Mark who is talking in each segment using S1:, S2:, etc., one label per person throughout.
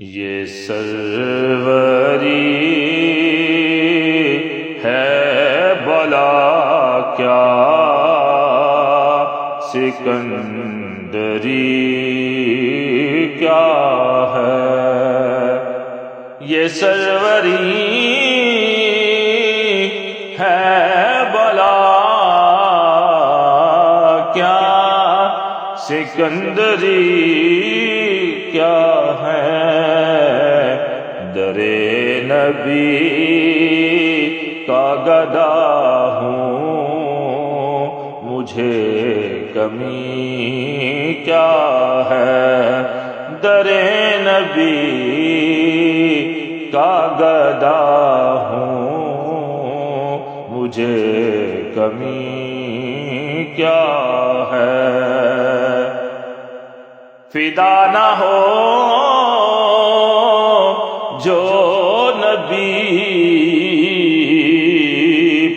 S1: یہ سروری ہے بلا کیا سکندری کیا ہے، یہ سروری ہے بلا کیا سکندری کیا ہے، در نبی کا گدا ہوں مجھے کمی کیا ہے، در نبی کا گدا ہوں مجھے کمی کیا ہے، فدا نہ ہو جو نبی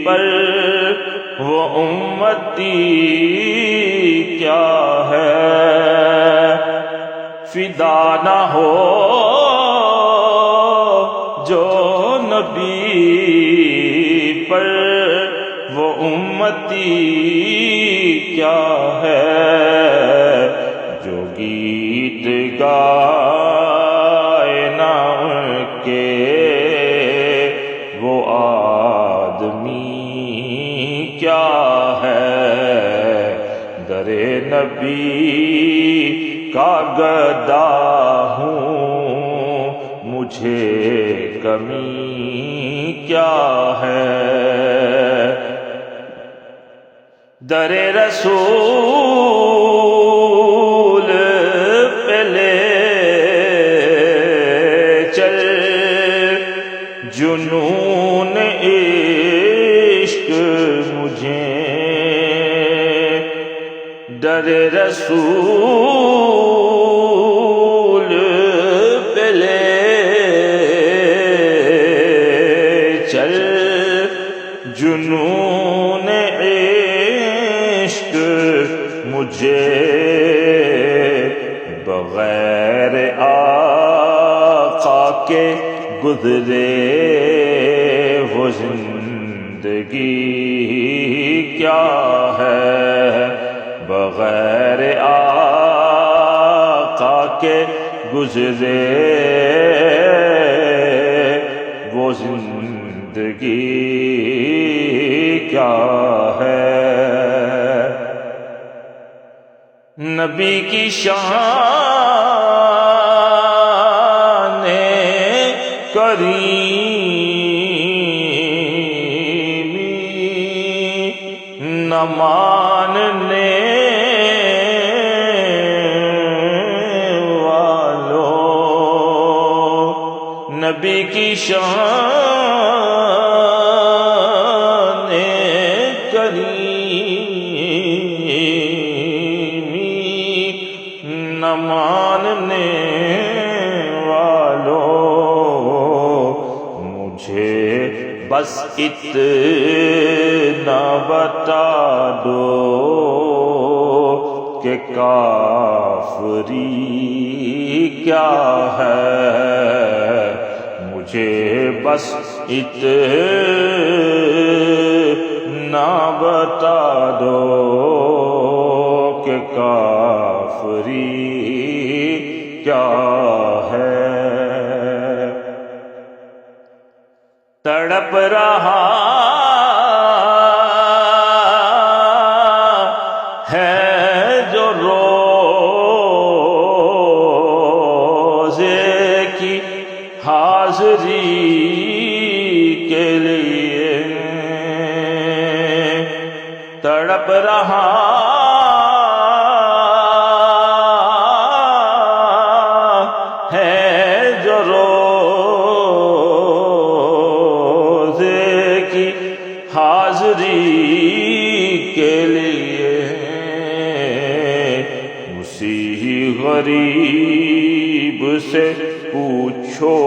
S1: پر وہ امتی کیا ہے، فدا نہ ہو جو نبی پر وہ امتی کیا ہے، جو گیت گائے نہ کے وہ آدمی کیا ہے، در نبی کا گدا ہوں مجھے کمی کیا ہے، در رسول پہ لے چل جنون عشق مجھے، در رسول پہ لے چل جنون عشق مجھے، بغیر آقا کے گزرے وہ زندگی کیا ہے، بغیر آقا کے گزرے وہ زندگی کیا ہے، نبی کی شان کریمی نہ ماننے والوں، نبی کی شان کریمی نہ ماننے بس اتنا بتا دو کہ کافری کیا ہے، مجھے بس اتنا بتا دو کہ کافری کیا ہے، تڑپ رہا ہے جو روزے کی حاضری کے لیے، تڑپ رہا ہے جو حاضری کے لیے، اسی غریب سے پوچھو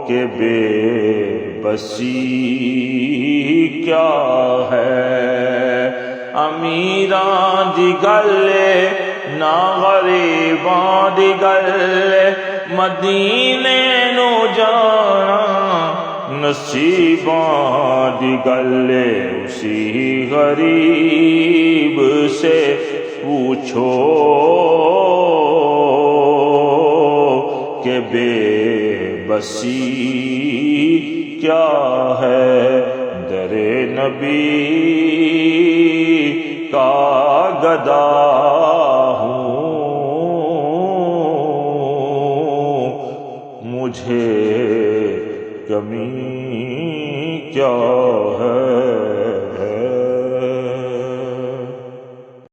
S1: کہ بے بسی کیا ہے، امیراں دی گل نہ غریب نصیباں دی گل مدینے نو جانا، نصیباں دی گل اسی غریب سے پوچھو کہ بے بسی کیا ہے، در نبی کا گدا ہوں، مجھے کمی کیا ہے۔